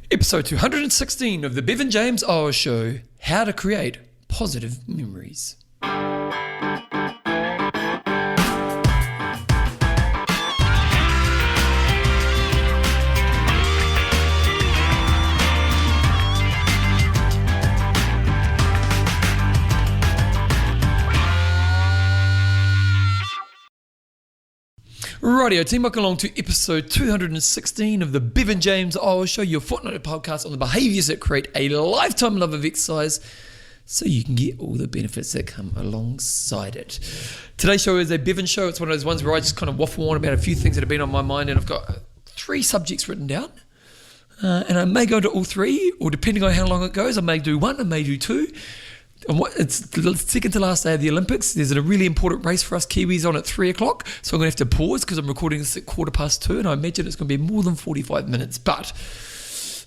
Episode 216 of the Bevan James Eyles Show, How to Create Positive Memories. Rightio team, welcome along to episode 216 of the Bevan James Eyles Show, your fortnightly podcast on the behaviours that create a lifetime love of exercise so you can get all the benefits that come alongside it. Today's show is a Bevan show. It's one of those ones where I just kind of waffle on about a few things that have been on my mind, and I've got 3 subjects written down. And I may go to all 3, or depending on how long it goes, I may do 1, I may do 2. And it's the second to last day of the Olympics. There's a really important race for us Kiwis on at 3 o'clock, so I'm going to have to pause because I'm recording this at 2:15, and I imagine it's going to be more than 45 minutes. But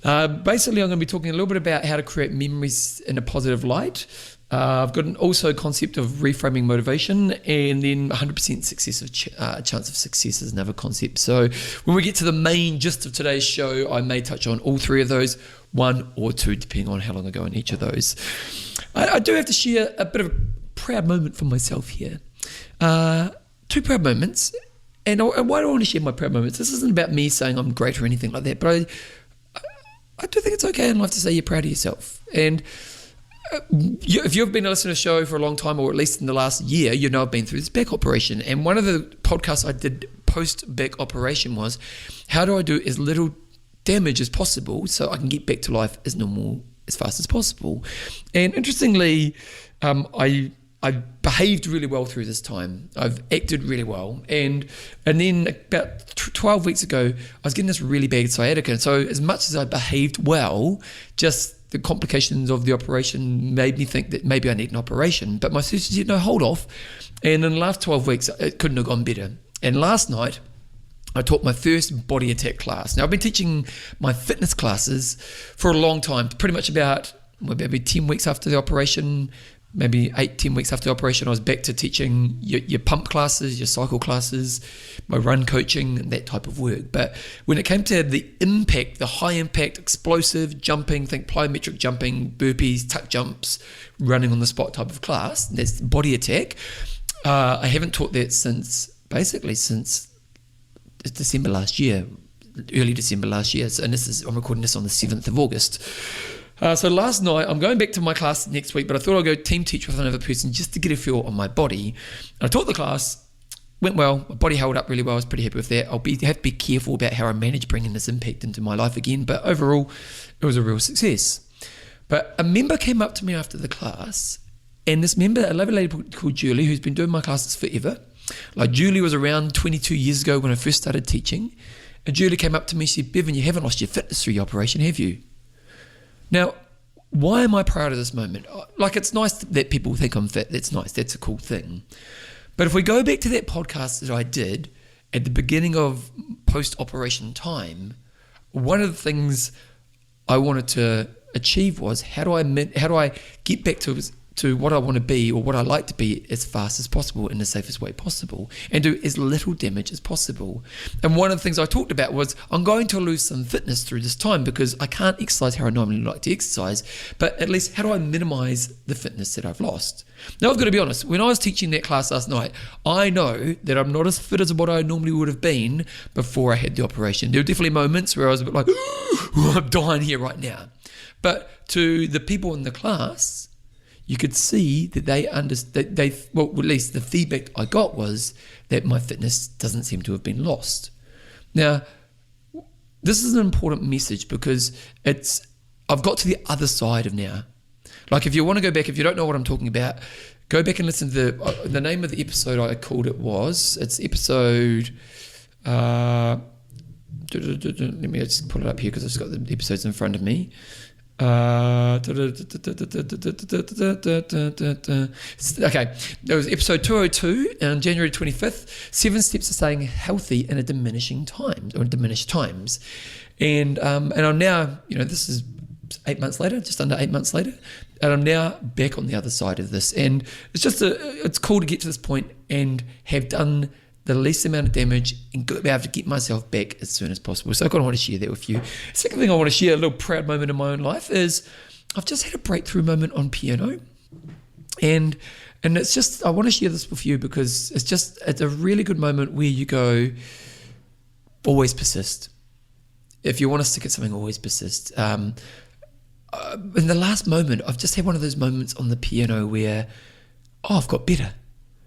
basically, I'm going to be talking a little bit about how to create memories in a positive light. I've got also a concept of reframing motivation, and then 100% chance of success is another concept. So when we get to the main gist of today's show, I may touch on all 3 of those, 1 or 2, depending on how long I go in each of those. I do have to share a bit of a proud moment for myself here. 2 proud moments. And why do I want to share my proud moments? This isn't about me saying I'm great or anything like that, but I do think it's okay in life to say you're proud of yourself. And if you've been a listener to the show for a long time, or at least in the last year, you know I've been through this back operation. And one of the podcasts I did post-back operation was, how do I do as little damage as possible so I can get back to life as normal as fast as possible? And interestingly, I behaved really well through this time. I've acted really well. And then about 12 weeks ago, I was getting this really bad sciatica. And so as much as I behaved well, just the complications of the operation made me think that maybe I need an operation. But my sister said, no, hold off. And in the last 12 weeks, it couldn't have gone better. And last night, I taught my first body attack class. Now, I've been teaching my fitness classes for a long time, pretty much about maybe 10 weeks after the operation, maybe 8-10 weeks after the operation, I was back to teaching your pump classes, your cycle classes, my run coaching, and that type of work. But when it came to the impact, the high impact, explosive jumping, think plyometric jumping, burpees, tuck jumps, running on the spot type of class, that's body attack. I haven't taught that since December last year, early December last year. So, and I'm recording this on the 7th of August. So last night, I'm going back to my class next week, but I thought I'd go team teach with another person just to get a feel on my body. And I taught the class, went well, my body held up really well, I was pretty happy with that. Have to be careful about how I manage bringing this impact into my life again, but overall, it was a real success. But a member came up to me after the class, and this member, a lovely lady called Julie, who's been doing my classes forever. Like, Julie was around 22 years ago when I first started teaching, and Julie came up to me and said, Bevan, you haven't lost your fitness through your operation, have you? Now, why am I proud of this moment? Like, it's nice that people think I'm fit. That's nice. That's a cool thing. But if we go back to that podcast that I did at the beginning of post-operation time, one of the things I wanted to achieve was, how do I get back to what I want to be, or what I like to be, as fast as possible in the safest way possible, and do as little damage as possible. And one of the things I talked about was, I'm going to lose some fitness through this time because I can't exercise how I normally like to exercise, but at least how do I minimize the fitness that I've lost? Now, I've got to be honest, when I was teaching that class last night, I know that I'm not as fit as what I normally would have been before I had the operation. There were definitely moments where I was a bit like, I'm dying here right now. But to the people in the class, you could see that well, at least the feedback I got was that my fitness doesn't seem to have been lost. Now, this is an important message because I've got to the other side of now. Like, if you want to go back, if you don't know what I'm talking about, go back and listen to the name of the episode I called it's episode, let me just pull it up here because I've just got the episodes in front of me. Okay, there was episode 202 on January 25th, 7 steps to staying healthy in a diminished times. And I'm now, this is 8 months later, just under 8 months later, and I'm now back on the other side of this. And it's cool to get to this point and have done the least amount of damage and be able to get myself back as soon as possible. So I kind of want to share that with you. Second thing I want to share, a little proud moment in my own life, is I've just had a breakthrough moment on piano. And it's just, I want to share this with you because it's a really good moment where you go, always persist. If you want to stick at something, always persist. In the last moment, I've just had one of those moments on the piano where, I've got better.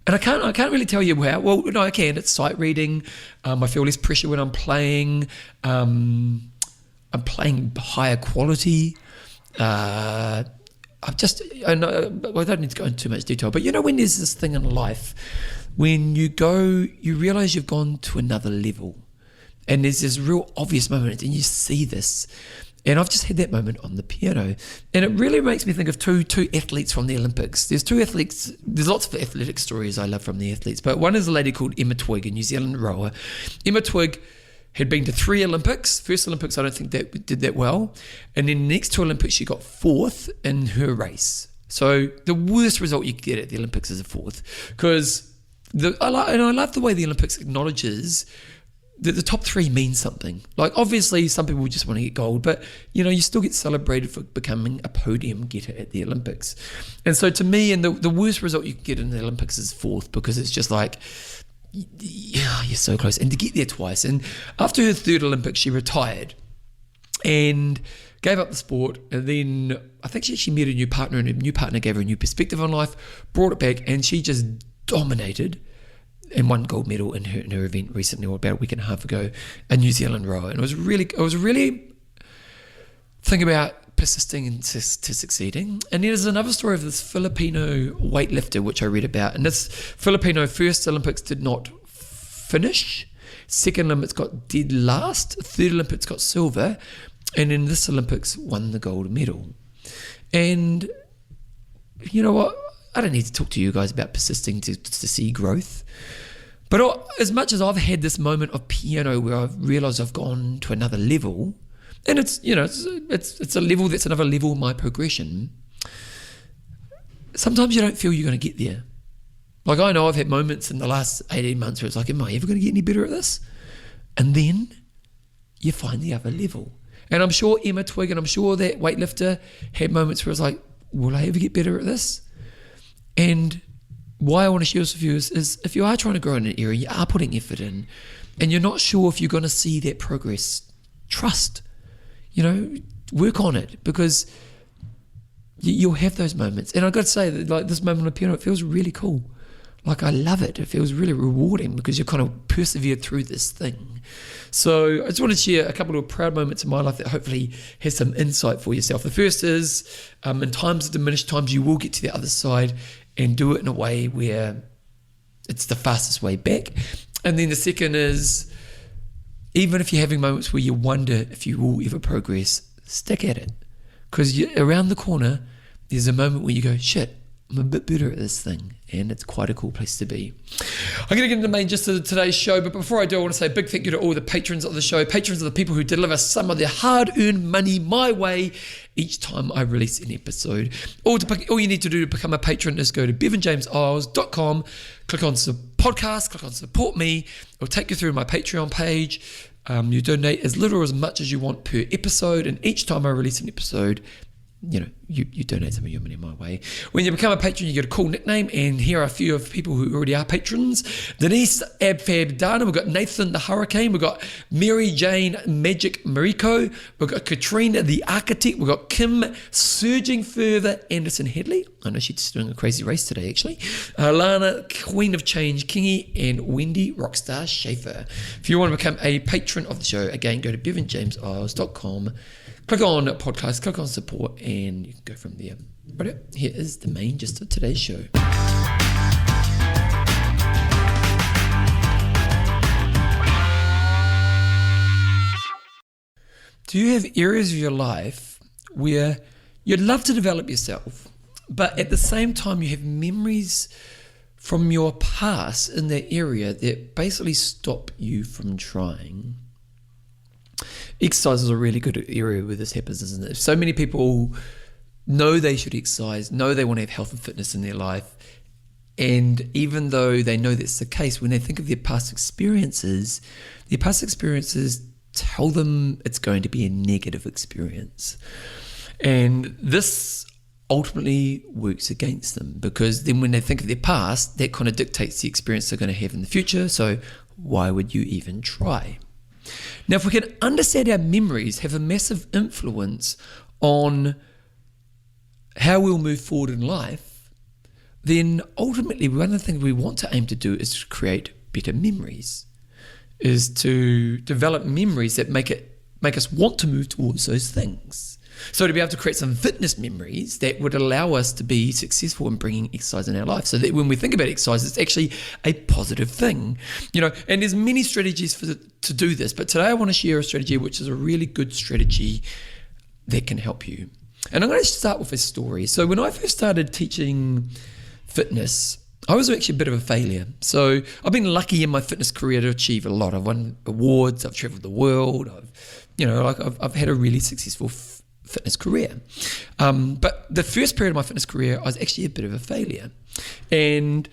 And I can't really tell you how. Well, no, I can. It's sight reading. I feel less pressure when I'm playing. I'm playing higher quality. I don't need to go into too much detail, but when there's this thing in life, when you realize you've gone to another level, and there's this real obvious moment, and you see this. And I've just had that moment on the piano. And it really makes me think of two athletes from the Olympics. There's two athletes, there's lots of athletic stories I love from the athletes, but one is a lady called Emma Twigg, a New Zealand rower. Emma Twigg had been to 3 Olympics. First Olympics, I don't think that did that well. And then the next 2 Olympics, she got 4th in her race. So the worst result you could get at the Olympics is a 4th. Because I love the way the Olympics acknowledges that the top 3 means something. Like, obviously, some people just want to get gold, but, you still get celebrated for becoming a podium getter at the Olympics. And so to me, and the worst result you can get in the Olympics is 4th, because it's just like, yeah, you're so close. And to get there twice. And after her 3rd Olympics, she retired and gave up the sport. And then I think she actually met a new partner, and a new partner gave her a new perspective on life, brought it back, and she just dominated and won gold medal in her event recently, or about a week and a half ago, a New Zealand rower. And it was really thinking about persisting and to succeeding. And there's another story of this Filipino weightlifter, which I read about. And this Filipino first Olympics did not finish. Second Olympics got dead last. Third Olympics got silver. And in this Olympics won the gold medal. And you know what? I don't need to talk to you guys about persisting to see growth. But as much as I've had this moment of piano where I've realised I've gone to another level, and it's a level that's another level in my progression, sometimes you don't feel you're going to get there. Like, I know I've had moments in the last 18 months where it's like, am I ever going to get any better at this? And then you find the other level. And I'm sure Emma Twigg and I'm sure that weightlifter had moments where it's like, will I ever get better at this? And why I want to share this with you is if you are trying to grow in an area, you are putting effort in, and you're not sure if you're going to see that progress, trust, work on it, because you'll have those moments. And I've got to say that, like, this moment on the piano, it feels really cool. Like, I love it. It feels really rewarding because you've kind of persevered through this thing. So I just want to share a couple of proud moments in my life that hopefully has some insight for yourself. The first is, in times of diminished times, you will get to the other side and do it in a way where it's the fastest way back. And then the second is, even if you're having moments where you wonder if you will ever progress, stick at it. Because around the corner, there's a moment where you go, shit, I'm a bit better at this thing, and it's quite a cool place to be. I'm going to get into the main gist of today's show, but before I do, I want to say a big thank you to all the patrons of the show. Patrons are the people who deliver some of their hard-earned money my way each time I release an episode. All you need to do to become a patron is go to bevanjameseyles.com, click on podcast, click on support me. It'll take you through my Patreon page. You donate as little or as much as you want per episode, and each time I release an episode, you donate some of your money my way. When you become a patron, you get a cool nickname, and here are a few of people who already are patrons. Denise Abfab Dana, we've got Nathan the Hurricane, we've got Mary Jane Magic Mariko, we've got Katrine the Architect, we've got Kim Surging Further Anderson Headley, I know she's doing a crazy race today actually, Lana Queen of Change Kingy, and Wendy Rockstar Schaefer. If you want to become a patron of the show, again, go to bevanjameseyles.com, click on podcast, click on support, and you can go from there. Right, here is the main gist of today's show. Do you have areas of your life where you'd love to develop yourself, but at the same time you have memories from your past in that area that basically stop you from trying? Exercise is a really good area where this happens, isn't it? So many people know they should exercise, know they want to have health and fitness in their life, And even though they know that's the case, when they think of their past experiences tell them it's going to be a negative experience. And this ultimately works against them, because then when they think of their past, that kind of dictates the experience they're going to have in the future. So why would you even try? Now, if we can understand our memories have a massive influence on how we'll move forward in life, then ultimately one of the things we want to aim to do is to create better memories, is to develop memories that make us want to move towards those things. So to be able to create some fitness memories that would allow us to be successful in bringing exercise in our life, so that when we think about exercise, it's actually a positive thing, and there's many strategies to do this, but today I want to share a strategy which is a really good strategy that can help you. And I'm going to start with a story. So when I first started teaching fitness, I was actually a bit of a failure. So I've been lucky in my fitness career to achieve a lot. I've won awards, I've traveled the world, I've had a really successful fitness career. But the first period of my fitness career, I was actually a bit of a failure. And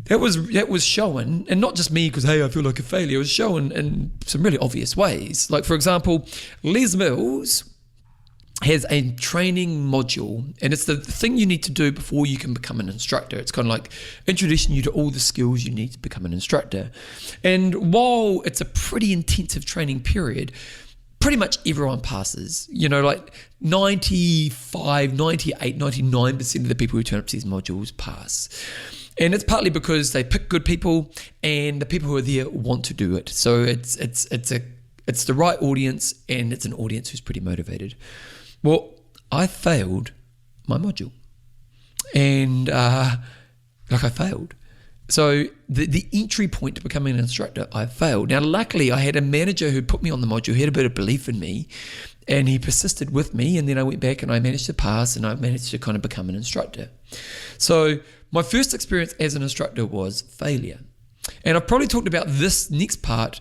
that was shown, and not just me because, hey, I feel like a failure. It was shown in some really obvious ways. Like, for example, Les Mills has a training module, and it's the thing you need to do before you can become an instructor. It's kind of like introducing you to all the skills you need to become an instructor. And while it's a pretty intensive training period, pretty much everyone passes. Like 95, 98, 99% of the people who turn up to these modules pass. And it's partly because they pick good people, and the people who are there want to do it. So it's the right audience, and it's an audience who's pretty motivated. Well, I failed my module, and I failed. So the entry point to becoming an instructor, I failed. Now, luckily, I had a manager who put me on the module, who had a bit of belief in me, and he persisted with me, and then I went back and I managed to pass, and I managed to kind of become an instructor. So my first experience as an instructor was failure. And I've probably talked about this next part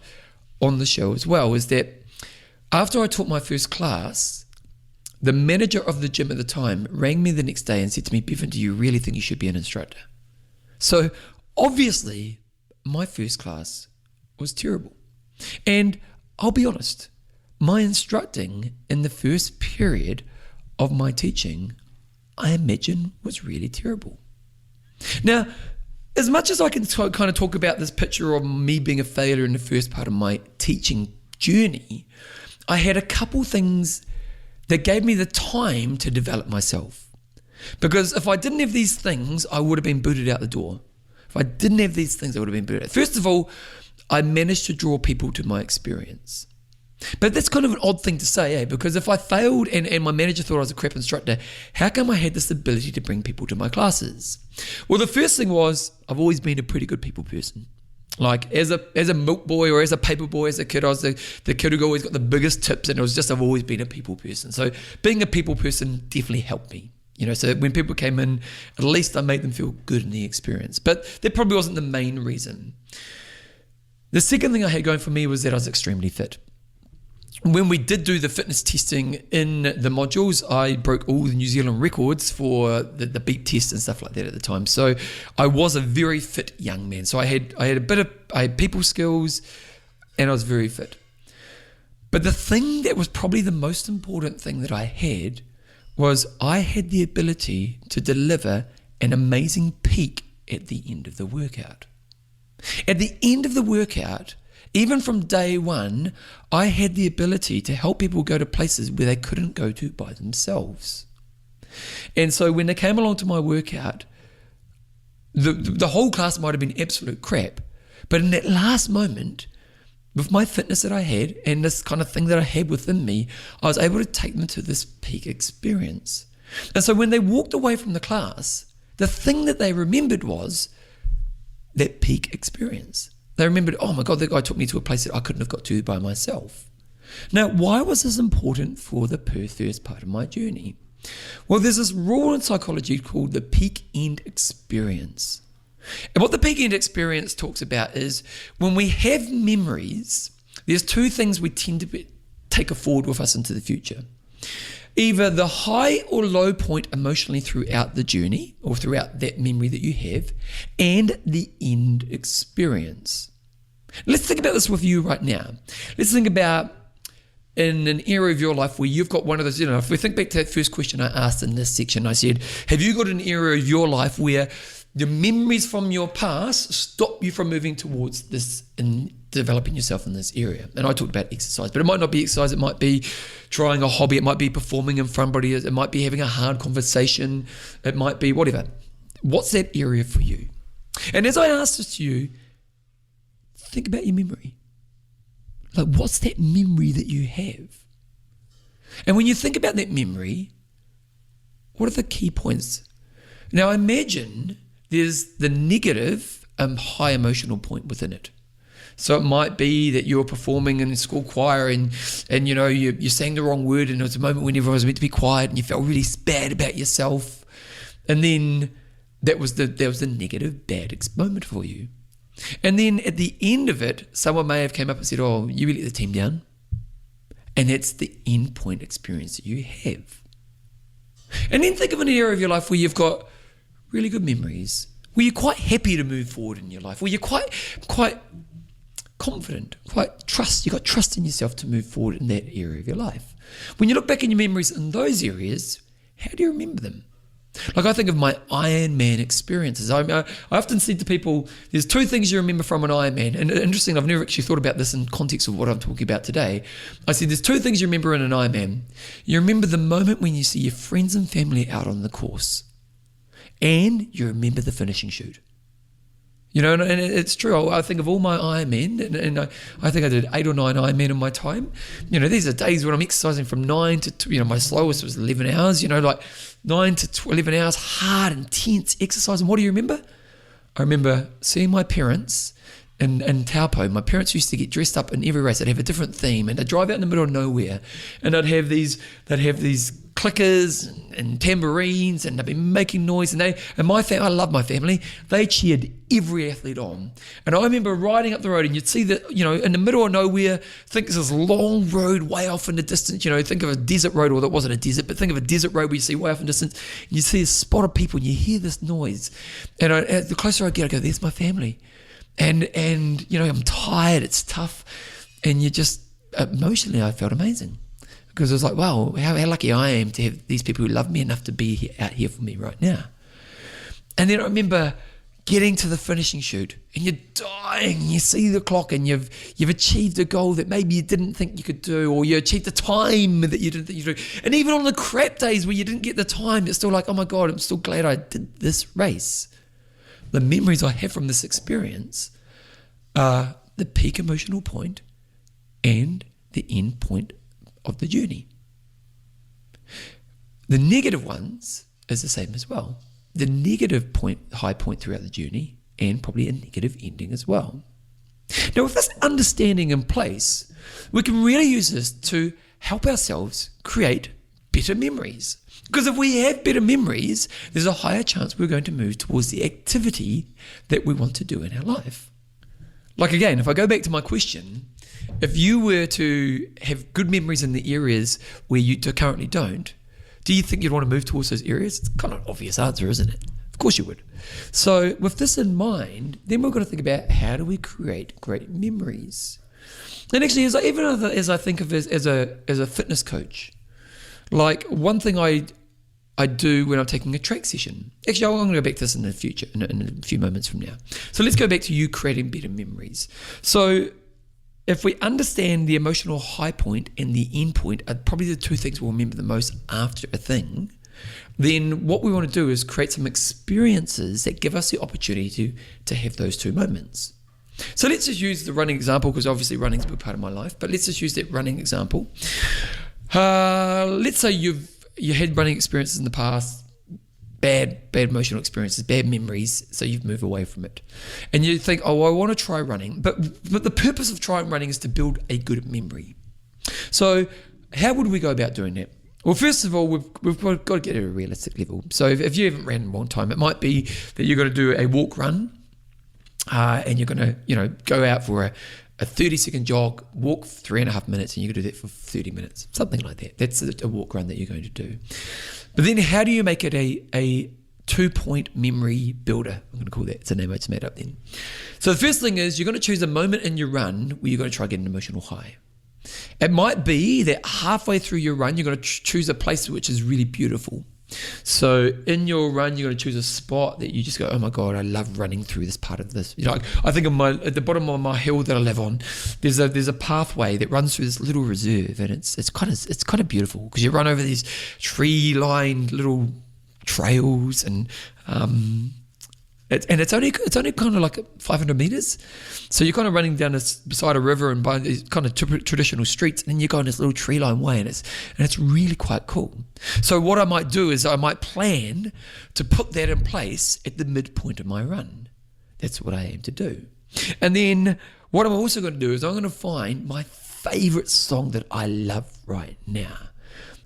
on the show as well, is that after I taught my first class, the manager of the gym at the time rang me the next day and said to me, "Bevan, do you really think you should be an instructor?" So obviously, my first class was terrible. And I'll be honest, my instructing in the first period of my teaching, I imagine, was really terrible. Now, as much as I can kind of talk about this picture of me being a failure in the first part of my teaching journey, I had a couple things that gave me the time to develop myself. Because if I didn't have these things, I would have been booted out the door. If I didn't have these things, I would have been booted out. First of all, I managed to draw people to my experience. But that's kind of an odd thing to say, because if I failed and my manager thought I was a crap instructor, how come I had this ability to bring people to my classes? Well, the first thing was, I've always been a pretty good people person. Like as a milk boy or as a paper boy as a kid, I was the kid who always got the biggest tips, and I've always been a people person. So being a people person definitely helped me. So when people came in, at least I made them feel good in the experience. But that probably wasn't the main reason. The second thing I had going for me was that I was extremely fit. When we did do the fitness testing in the modules, I broke all the New Zealand records for the beep test and stuff like that at the time. So I was a very fit young man. So I had people skills, and I was very fit. But the thing that was probably the most important thing that I had was I had the ability to deliver an amazing peak at the end of the workout. At the end of the workout, even from day one, I had the ability to help people go to places where they couldn't go to by themselves. And so when they came along to my workout, the whole class might have been absolute crap. But in that last moment, with my fitness that I had and this kind of thing that I had within me, I was able to take them to this peak experience. And so when they walked away from the class, the thing that they remembered was that peak experience. They remembered, oh my God, that guy took me to a place that I couldn't have got to by myself. Now, why was this important for the first part of my journey? Well, there's this rule in psychology called the peak end experience. And what the peak end experience talks about is when we have memories, there's two things we tend to take forward with us into the future. either the high or low point emotionally throughout the journey or throughout that memory that you have, and the end experience. Let's think about this with you right now. Let's think about in an area of your life where you've got one of those, if we think back to that first question I asked in this section, I said, have you got an area of your life where the memories from your past stop you from moving towards this and developing yourself in this area? And I talked about exercise, but it might not be exercise. It might be trying a hobby. It might be performing in front of somebody. It might be having a hard conversation. It might be whatever. What's that area for you? And as I asked this to you, think about your memory. Like, what's that memory that you have? And when you think about that memory, what are the key points? Now, imagine there's the negative high emotional point within it. So it might be that you're performing in a school choir and you sang the wrong word, and it was a moment when everyone was meant to be quiet and you felt really bad about yourself. And then that was the negative bad moment for you. And then at the end of it, someone may have came up and said, oh, you really let the team down. And that's the end point experience that you have. And then think of an area of your life where you've got really good memories, where you're quite happy to move forward in your life, where you're quite confident, you got trust in yourself to move forward in that area of your life. When you look back in your memories in those areas, how do you remember them? Like I think of my Ironman experiences. I often said to people, there's two things you remember from an Ironman. And interesting, I've never actually thought about this in context of what I'm talking about today. I said there's two things you remember in an Ironman. You remember the moment when you see your friends and family out on the course. And you remember the finishing shoot. And it's true. I think of all my Ironman, and I think I did 8 or 9 Ironman in my time. These are days when I'm exercising from 9 to, my slowest was 11 hours, like 9 to 11 hours, hard, intense exercise. And what do you remember? I remember seeing my parents in Taupo. My parents used to get dressed up in every race. They'd have a different theme, and they'd drive out in the middle of nowhere, and they'd have these clickers and tambourines, and they'd be making noise. And my family, I love my family. They cheered every athlete on. And I remember riding up the road, and you'd see that, in the middle of nowhere, think there's this long road way off in the distance. Think of a desert road, or that wasn't a desert, but think of a desert road where you see way off in the distance, and you see a spot of people, and you hear this noise. And the closer I get, I go, there's my family. And I'm tired, it's tough. And you just, emotionally, I felt amazing. Because I was like, wow, how lucky I am to have these people who love me enough to be out here for me right now. And then I remember getting to the finishing shoot, and you're dying, you see the clock, and you've achieved a goal that maybe you didn't think you could do, or you achieved a time that you didn't think you could do. And even on the crap days where you didn't get the time, it's still like, oh my God, I'm still glad I did this race. The memories I have from this experience are the peak emotional point and the end point of the journey. The negative ones is the same as well. The negative point, high point throughout the journey, and probably a negative ending as well. Now, with this understanding in place, we can really use this to help ourselves create better memories. Because if we have better memories, there's a higher chance we're going to move towards the activity that we want to do in our life. Like again, if I go back to my question, if you were to have good memories in the areas where you currently don't, do you think you'd want to move towards those areas? It's kind of an obvious answer, isn't it? Of course you would. So with this in mind, then we've got to think about how do we create great memories? And actually, as I think of it as a fitness coach, like one thing I do when I'm taking a track session. Actually, I'm going to go back to this in the future, in a few moments from now. So let's go back to you creating better memories. So if we understand the emotional high point and the end point are probably the two things we'll remember the most after a thing, then what we want to do is create some experiences that give us the opportunity to have those two moments. So let's just use the running example, because obviously running is a big part of my life, but let's just use that running example. Let's say you had running experiences in the past, bad emotional experiences, bad memories, so you've moved away from it. And you think, oh, I want to try running, but the purpose of trying running is to build a good memory. So how would we go about doing that? Well, first of all, we've got to get at a realistic level. So if you haven't ran in a long time, it might be that you're going to do a walk run, and you're going to go out for a 30-second jog, walk 3.5 minutes, and you can do that for 30 minutes, something like that. That's a walk run that you're going to do. But then how do you make it a 2-point memory builder? I'm going to call that. It's a name I just made up then. So the first thing is you're going to choose a moment in your run where you're going to try to get an emotional high. It might be that halfway through your run, you're going to choose a place which is really beautiful. So in your run, you're going to choose a spot that you just go, oh my God, I love running through this part of this. I think at the bottom of my hill that I live on, there's a pathway that runs through this little reserve, and it's kind of beautiful because you run over these tree-lined little trails, and it's only kind of like 500 meters. So you're kind of running down beside a river and by these kind of traditional streets, and then you go on this little tree-lined way, and it's really quite cool. So what I might do is I might plan to put that in place at the midpoint of my run. That's what I aim to do. And then what I'm also going to do is I'm going to find my favorite song that I love right now.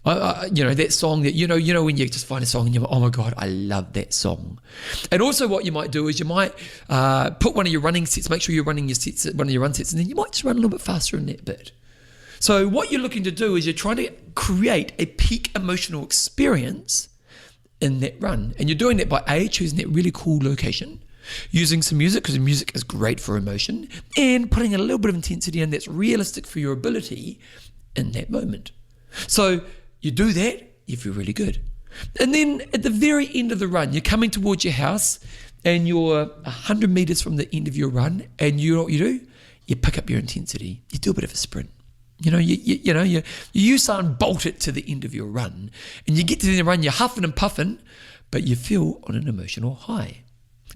That song that, when you just find a song and you're like, oh my God, I love that song. And also what you might do is you might put one of your running sets, make sure you're running your sets at one of your run sets, and then you might just run a little bit faster in that bit. So what you're looking to do is you're trying to create a peak emotional experience in that run. And you're doing that by choosing that really cool location, using some music because music is great for emotion, and putting a little bit of intensity in that's realistic for your ability in that moment. So you do that, you feel really good. And then at the very end of the run, you're coming towards your house and you're 100 meters from the end of your run, and you know what you do? You pick up your intensity. You do a bit of a sprint. You Usain Bolt it to the end of your run, and you get to the end of the run, you're huffing and puffing, but you feel on an emotional high.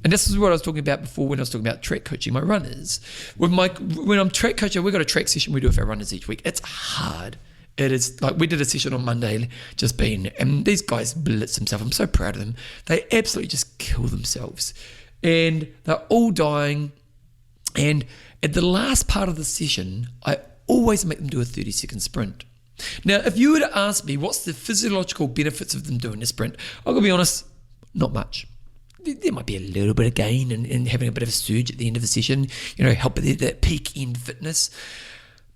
And this is what I was talking about before when I was talking about track coaching my runners. When I'm track coaching, we've got a track session we do with our runners each week. It's hard. It is like we did a session on Monday, and these guys blitz themselves. I'm so proud of them. They absolutely just kill themselves, and they're all dying. And at the last part of the session, I always make them do a 30-second sprint. Now, if you were to ask me what's the physiological benefits of them doing a sprint, I'm gonna be honest, not much. There might be a little bit of gain and having a bit of a surge at the end of the session, help with that peak end fitness.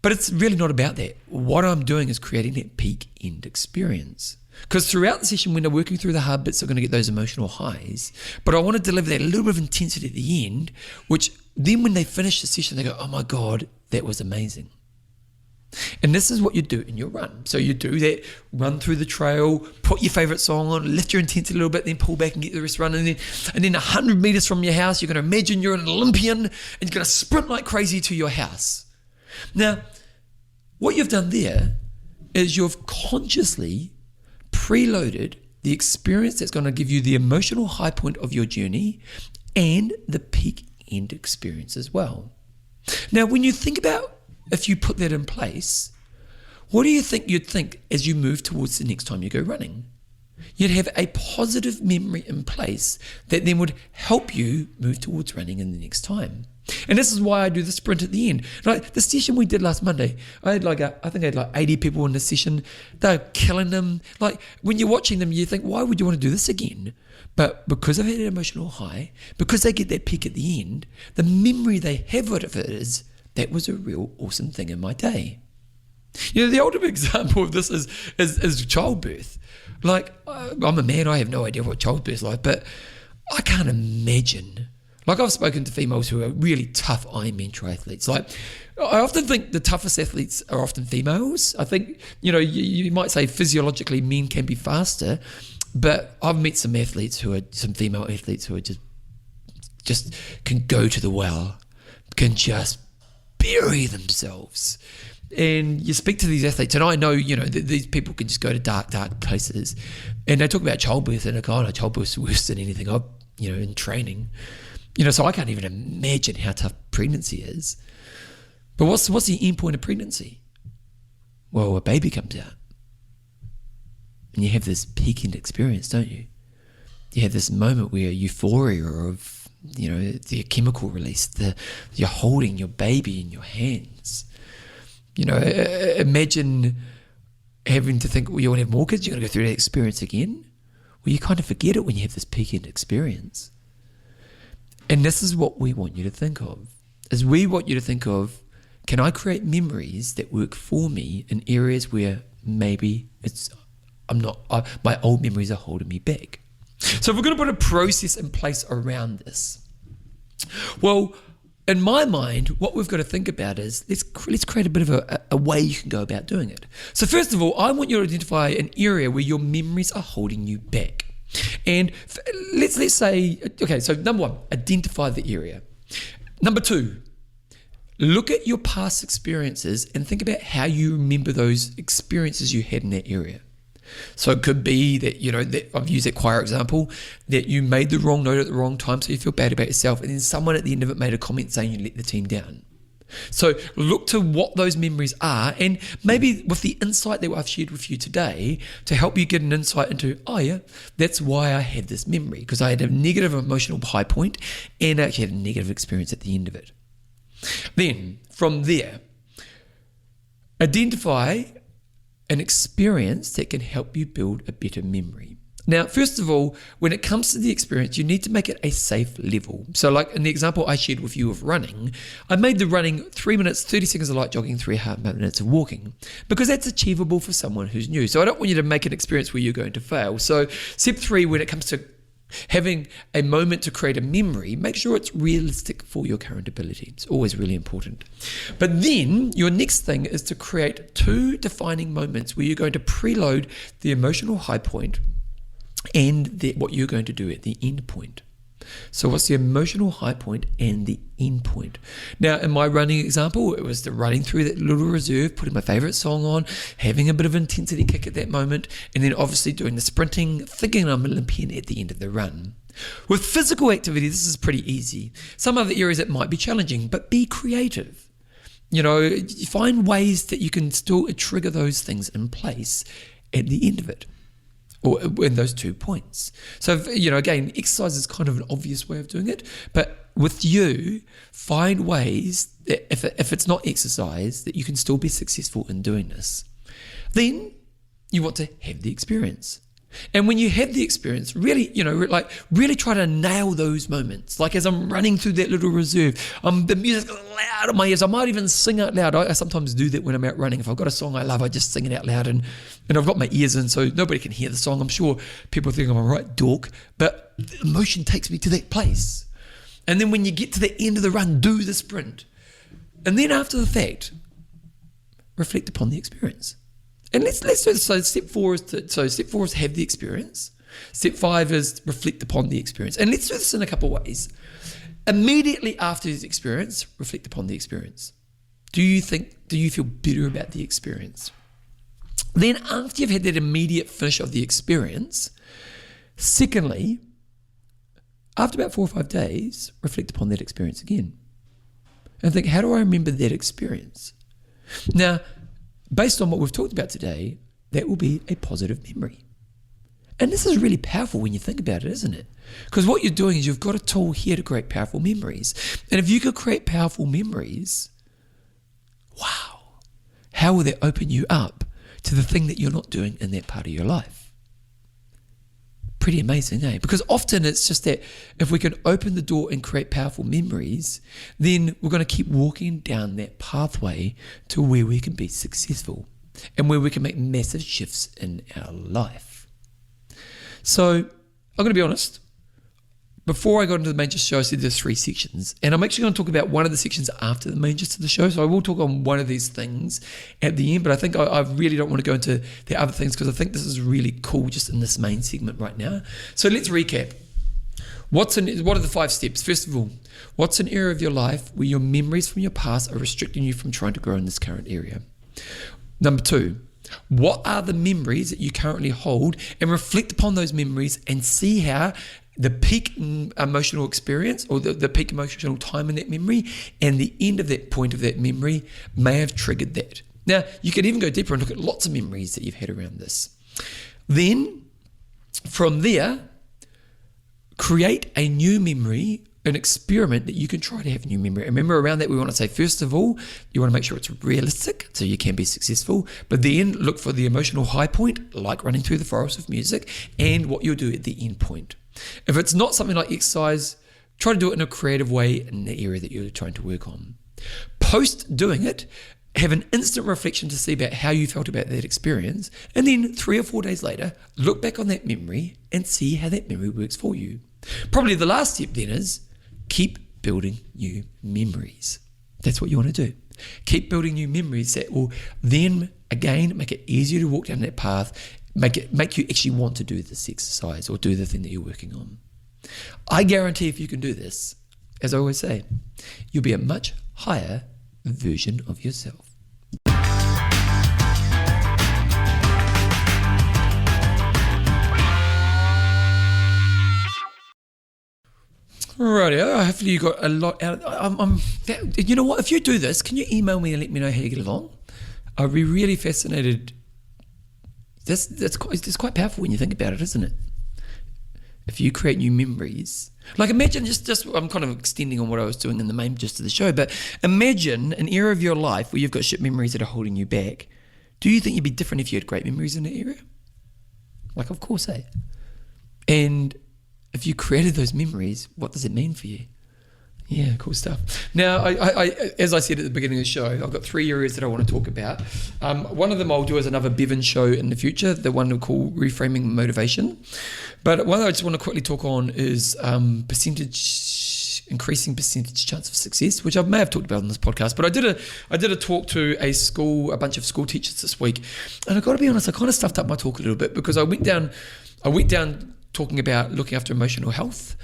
But it's really not about that. What I'm doing is creating that peak end experience. Because throughout the session, when they're working through the hard bits, they're going to get those emotional highs. But I want to deliver that little bit of intensity at the end, which then when they finish the session, they go, oh my God, that was amazing. And this is what you do in your run. So you do that, run through the trail, put your favorite song on, lift your intensity a little bit, then pull back and get the rest running. And then 100 meters from your house, you're going to imagine you're an Olympian and you're going to sprint like crazy to your house. Now, what you've done there is you've consciously preloaded the experience that's going to give you the emotional high point of your journey and the peak end experience as well. Now, when you think about if you put that in place, what do you think you'd think as you move towards the next time you go running? You'd have a positive memory in place that then would help you move towards running in the next time. And this is why I do the sprint at the end. Like the session we did last Monday, I think I had like 80 people in the session. They're killing them. Like when you're watching them, you think, why would you want to do this again? But because I've had an emotional high, because they get that peak at the end, the memory they have of it is, that was a real awesome thing in my day. The ultimate example of this is childbirth. Like, I'm a man, I have no idea what childbirth is like, but I can't imagine. Like, I've spoken to females who are really tough Ironman triathletes. Like, I often think the toughest athletes are often females. I think, you might say physiologically men can be faster, but I've met some female athletes who are just can go to the well, can just bury themselves. And you speak to these athletes, and I know, these people can just go to dark places, and they talk about childbirth, and they go, oh, childbirth's worse than anything I've, in training. So I can't even imagine how tough pregnancy is. But what's the end point of pregnancy? Well, a baby comes out. And you have this peak end experience, don't you? You have this moment where euphoria of, the chemical release, you're holding your baby in your hands. Imagine having to think, well, you want to have more kids, you're going to go through that experience again. Well, you kind of forget it when you have this peak end experience. And this is what we want you to think of, is we want you to think of can I create memories that work for me in areas where maybe my old memories are holding me back? So if we're going to put a process in place around this, well, in my mind, what we've got to think about is let's create a bit of a way you can go about doing it. So first of all, I want you to identify an area where your memories are holding you back. And let's say, okay, so number one, identify the area. Number two, look at your past experiences and think about how you remember those experiences you had in that area. So it could be that, that I've used that choir example, that you made the wrong note at the wrong time, so you feel bad about yourself, and then someone at the end of it made a comment saying you let the team down. So look to what those memories are, and maybe with the insight that I've shared with you today to help you get an insight into, oh yeah, that's why I had this memory, because I had a negative emotional high point and I actually had a negative experience at the end of it. Then from there, identify an experience that can help you build a better memory. Now, first of all, when it comes to the experience, you need to make it a safe level. So like in the example I shared with you of running, I made the running 3 minutes, 30 seconds of light jogging, 3.5 minutes of walking, because that's achievable for someone who's new. So I don't want you to make an experience where you're going to fail. So step 3, when it comes to having a moment to create a memory, make sure it's realistic for your current ability. It's always really important. But then your next thing is to create 2 defining moments where you're going to preload the emotional high point and what you're going to do at the end point. So what's the emotional high point and the end point? Now, in my running example, it was the running through that little reserve, putting my favorite song on, having a bit of intensity kick at that moment, and then obviously doing the sprinting, thinking I'm Olympian at the end of the run. With physical activity, this is pretty easy. Some other areas it might be challenging, but be creative. Find ways that you can still trigger those things in place at the end of it, or in those 2 points. So, again, exercise is kind of an obvious way of doing it, but with you, find ways that if it's not exercise, that you can still be successful in doing this. Then you want to have the experience. And when you have the experience, really, really try to nail those moments. Like as I'm running through that little reserve, the music's loud in my ears. I might even sing out loud. I sometimes do that when I'm out running. If I've got a song I love, I just sing it out loud, and I've got my ears in, so nobody can hear the song. I'm sure people think I'm a right dork, but emotion takes me to that place. And then when you get to the end of the run, do the sprint. And then after the fact, reflect upon the experience. And let's do this. So step 4 is have the experience. Step 5 is reflect upon the experience. And let's do this in a couple of ways. Immediately after the experience, reflect upon the experience. Do you feel better about the experience? Then after you've had that immediate finish of the experience, secondly, after about 4 or 5 days, reflect upon that experience again. And think, how do I remember that experience? Now, based on what we've talked about today, that will be a positive memory. And this is really powerful when you think about it, isn't it? Because what you're doing is you've got a tool here to create powerful memories. And if you could create powerful memories, wow, how will that open you up to the thing that you're not doing in that part of your life? Pretty amazing, eh? Because often it's just that if we can open the door and create powerful memories, then we're going to keep walking down that pathway to where we can be successful and where we can make massive shifts in our life. So I'm going to be honest. Before I got into the main gist of the show, I said there's 3 sections, and I'm actually going to talk about one of the sections after the main gist of the show. So I will talk on one of these things at the end, but I think I really don't want to go into the other things because I think this is really cool just in this main segment right now. So let's recap. What are the 5 steps? First of all, what's an area of your life where your memories from your past are restricting you from trying to grow in this current area? Number 2, what are the memories that you currently hold, and reflect upon those memories and see how the peak emotional experience or the peak emotional time in that memory and the end of that point of that memory may have triggered that. Now, you could even go deeper and look at lots of memories that you've had around this. Then, from there, create a new memory, an experiment that you can try to have a new memory. And remember, around that, we want to say, first of all, you want to make sure it's realistic so you can be successful, but then look for the emotional high point, like running through the forest with music, and what you'll do at the end point. If it's not something like exercise, try to do it in a creative way in the area that you're trying to work on. post doing it, have an instant reflection to see about how you felt about that experience, and then 3 or 4 days later, look back on that memory and see how that memory works for you. Probably the last step then is keep building new memories. That's what you want to do. Keep building new memories that will then, again, make it easier to walk down that path, make you actually want to do this exercise or do the thing that you're working on. I guarantee if you can do this, as I always say, you'll be a much higher version of yourself. Rightio, hopefully you got a lot out of you know what, if you do this, can you email me and let me know how you get along? I'd be really fascinated. That's quite powerful when you think about it, isn't it? If you create new memories, like imagine just I'm kind of extending on what I was doing in the main gist of the show, but imagine an era of your life where you've got shit memories that are holding you back. Do you think you'd be different if you had great memories in that era? Like, of course, eh? And if you created those memories, what does it mean for you? Yeah, cool stuff. Now, I as I said at the beginning of the show, I've got 3 areas that I want to talk about. One of them I'll do as another Bevan show in the future, the one we'll call Reframing Motivation. But one that I just want to quickly talk on is increasing percentage chance of success, which I may have talked about on this podcast. But I did a talk to a bunch of school teachers this week, and I've got to be honest, I kind of stuffed up my talk a little bit because I went down talking about looking after emotional health.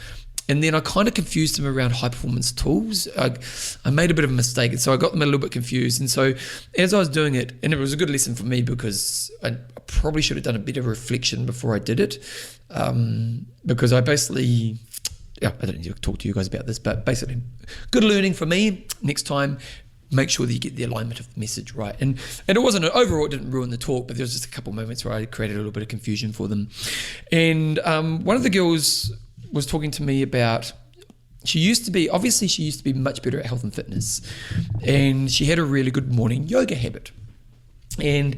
And then I kind of confused them around high performance tools. I made a bit of a mistake, and so I got them a little bit confused. And so as I was doing it, and it was a good lesson for me because I probably should have done a bit of reflection before I did it, because I basically, I don't need to talk to you guys about this, but basically good learning for me. Next time, make sure that you get the alignment of the message right. And it wasn't, overall it didn't ruin the talk, but there was just a couple of moments where I created a little bit of confusion for them. And one of the girls was talking to me about, she used to be much better at health and fitness, and she had a really good morning yoga habit. And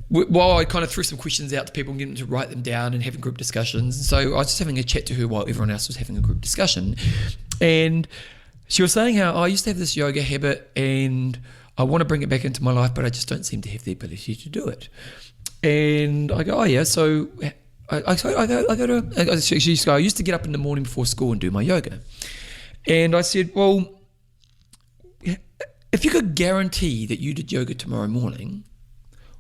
while I kind of threw some questions out to people and get them to write them down and having group discussions, and so I was just having a chat to her while everyone else was having a group discussion, and she was saying how I used to have this yoga habit and I want to bring it back into my life, but I just don't seem to have the ability to do it. And I go, oh yeah, so I used to get up in the morning before school and do my yoga. And I said, well, if you could guarantee that you did yoga tomorrow morning,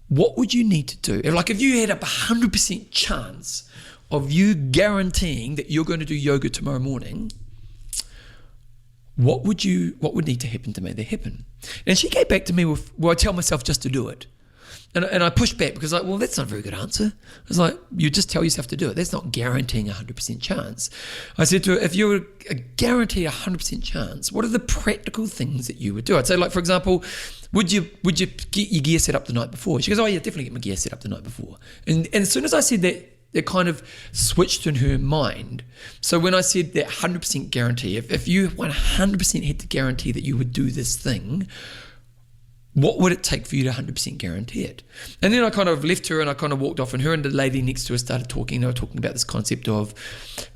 what would you need to do? Like if you had a 100% chance of you guaranteeing that you're going to do yoga tomorrow morning, what would need to happen to make that happen? And she came back to me with, well, I tell myself just to do it. And I pushed back because well, that's not a very good answer. I was like, you just tell yourself to do it. That's not guaranteeing a 100% chance. I said to her, if you were guaranteed a 100% chance, what are the practical things that you would do? I'd say, like, for example, would you get your gear set up the night before? She goes, oh yeah, definitely get my gear set up the night before. And as soon as I said that, it kind of switched in her mind. So when I said that 100% guarantee, if you 100% had to guarantee that you would do this thing, what would it take for you to 100% guarantee it? And then I kind of left her and I kind of walked off, and her and the lady next to her started talking. They were talking about this concept of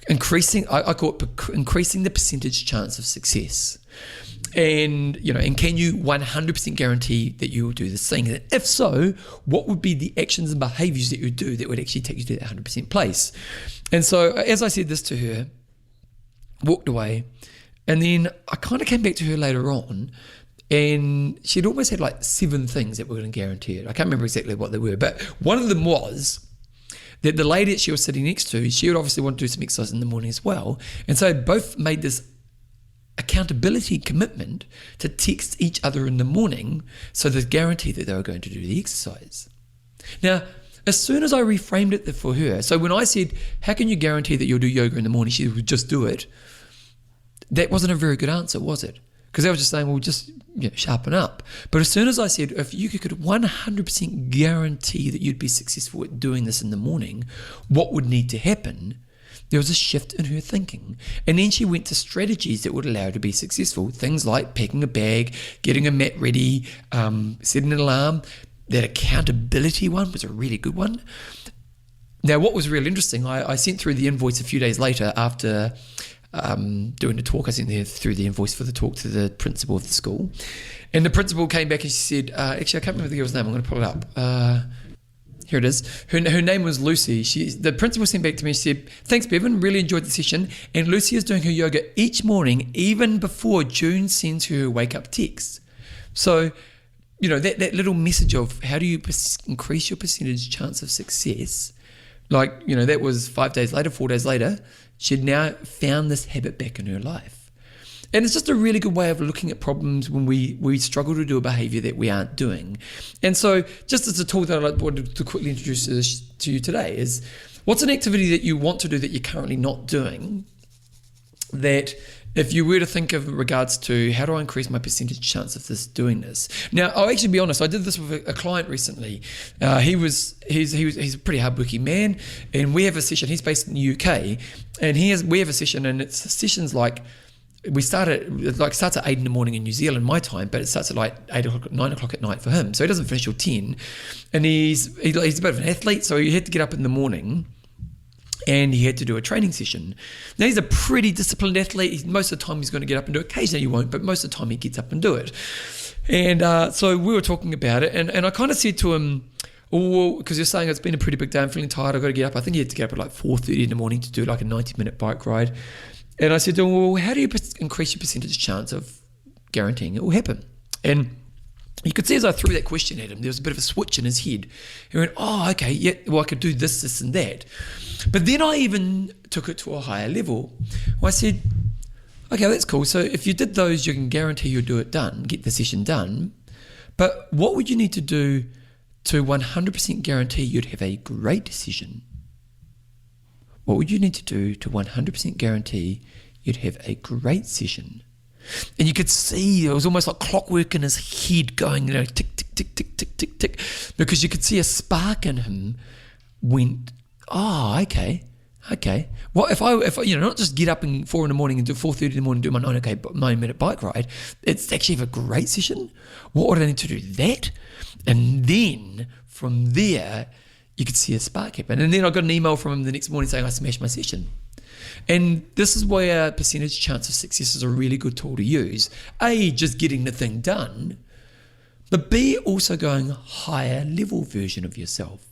increasing, I call it increasing the percentage chance of success. And, and can you 100% guarantee that you will do this thing? And if so, what would be the actions and behaviors that you would do that would actually take you to that 100% place? And so as I said this to her, walked away, and then I kind of came back to her later on, and she'd almost had like 7 things that were going to guarantee it. I can't remember exactly what they were, but one of them was that the lady that she was sitting next to, she would obviously want to do some exercise in the morning as well. And so both made this accountability commitment to text each other in the morning so they guaranteed that they were going to do the exercise. Now, as soon as I reframed it for her, so when I said, how can you guarantee that you'll do yoga in the morning? She would just do it. That wasn't a very good answer, was it? Because I was just saying, well, just sharpen up. But as soon as I said, if you could 100% guarantee that you'd be successful at doing this in the morning, what would need to happen? There was a shift in her thinking. And then she went to strategies that would allow her to be successful. Things like packing a bag, getting a mat ready, setting an alarm. That accountability one was a really good one. Now, what was really interesting, I sent through the invoice a few days later after doing the talk. I was in there through the invoice for the talk to the principal of the school. And the principal came back and she said, actually, I can't remember the girl's name. I'm going to pull it up. Here it is. Her name was Lucy. The principal sent back to me and said, thanks, Bevan. Really enjoyed the session. And Lucy is doing her yoga each morning, even before June sends her wake-up text. So, that little message of how do you increase your percentage chance of success, that was 5 days later, 4 days later, she'd now found this habit back in her life. And it's just a really good way of looking at problems when we struggle to do a behavior that we aren't doing. And so just as a tool that I wanted to quickly introduce to you today is, what's an activity that you want to do that you're currently not doing, that if you were to think of regards to how do I increase my percentage chance of doing this? Now, I'll actually be honest, I did this with a client recently. He's a pretty hardworking man, and we have a session. He's based in the UK, and we have a session, and it's sessions like, starts at 8 in the morning in New Zealand, my time, but it starts at 8 o'clock, 9 o'clock at night for him. So he doesn't finish till 10. And he's a bit of an athlete, so he had to get up in the morning and he had to do a training session. Now, he's a pretty disciplined athlete. Most of the time he's going to get up and do it. Occasionally he won't, but most of the time he gets up and do it. And so we were talking about it, and I kind of said to him, well, because you're saying it's been a pretty big day, I'm feeling tired, I've got to get up. I think he had to get up at 4:30 in the morning to do a 90-minute bike ride. And I said to him, well, how do you increase your percentage chance of guaranteeing it will happen? And you could see as I threw that question at him, there was a bit of a switch in his head. He went, oh, okay, yeah, well, I could do this, and that. But then I even took it to a higher level. Well, I said, okay, that's cool. So if you did those, you can guarantee you'll get the session done. But what would you need to do to 100% guarantee you'd have a great decision? What would you need to do to 100% guarantee you'd have a great session? And you could see it was almost like clockwork in his head going, tick, tick, tick, tick, tick, tick, tick, because you could see a spark in him went, oh, okay. What if I not just get up at 4 in the morning and do 4:30 in the morning, do my 9-minute bike ride, it's actually have a great session. What would I need to do that? And then from there, you could see a spark happen. And then I got an email from him the next morning saying I smashed my session. And this is where percentage chance of success is a really good tool to use. A, just getting the thing done, but B, also going higher level version of yourself.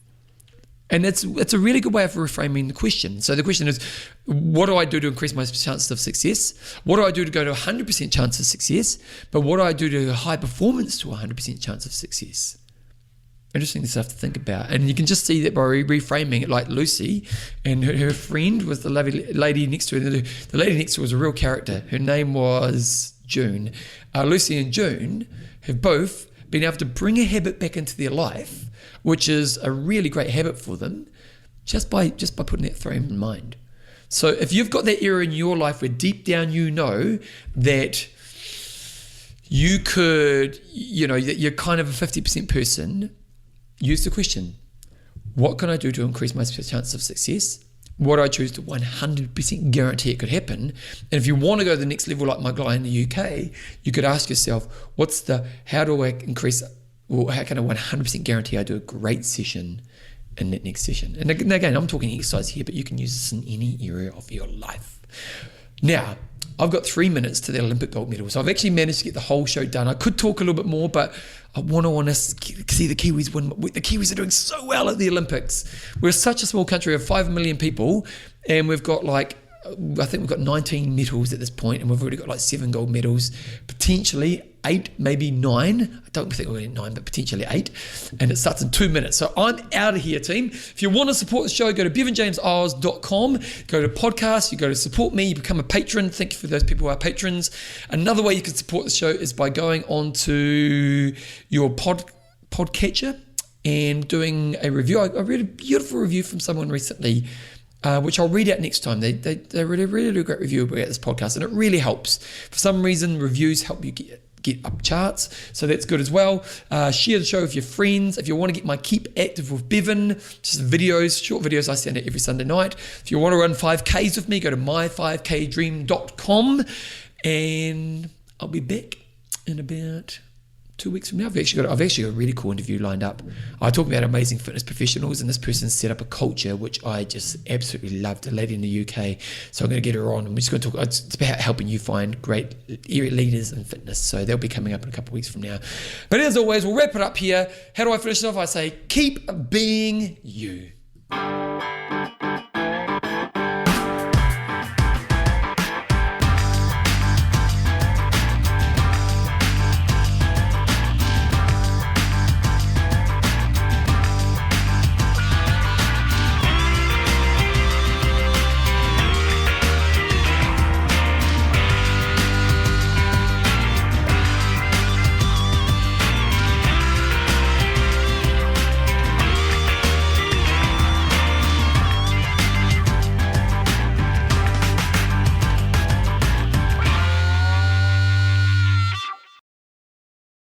And it's a really good way of reframing the question. So the question is, what do I do to increase my chances of success? What do I do to go to 100% chance of success? But what do I do to high performance to 100% chance of success? Interesting stuff to think about. And you can just see that by reframing it, like Lucy and her friend was the lady next to her. The lady next to her was a real character. Her name was June. Lucy and June have both been able to bring a habit back into their life, which is a really great habit for them, just by putting that frame in mind. So if you've got that area in your life where deep down you know that you could, that you're kind of a 50% person, use the question, what can I do to increase my chance of success? What do I choose to 100% guarantee it could happen? And if you want to go to the next level like my guy in the UK, you could ask yourself, how do I increase, or how can I 100% guarantee I do a great session in that next session? And again, I'm talking exercise here, but you can use this in any area of your life. Now, I've got 3 minutes to the Olympic gold medal. So I've actually managed to get the whole show done. I could talk a little bit more, but I want to see the Kiwis win. The Kiwis are doing so well at the Olympics. We're such a small country of 5 million people, and we've got I think we've got 19 medals at this point, and we've already got 7 gold medals, potentially 8, maybe 9. I don't think we're going to get 9, but potentially 8. And it starts in 2 minutes. So I'm out of here, team. If you want to support the show, go to bevanjameseyles.com, go to podcast, you go to support me, you become a patron. Thank you for those people who are patrons. Another way you can support the show is by going on to your podcatcher and doing a review. I read a beautiful review from someone recently, which I'll read out next time. They really do a great review about this podcast, and it really helps. For some reason, reviews help you get up charts, so that's good as well. Share the show with your friends. If you want to get my Keep Active with Bevan, just short videos I send out every Sunday night. If you want to run 5Ks with me, go to my5kdream.com, and I'll be back in about 2 weeks from now. I've actually got a really cool interview lined up. I talk about amazing fitness professionals, and this person set up a culture which I just absolutely loved, a lady in the UK. So I'm going to get her on, and we're just going to talk. It's about helping you find great area leaders in fitness. So they'll be coming up in a couple of weeks from now. But as always, we'll wrap it up here. How do I finish it off? I say, keep being you.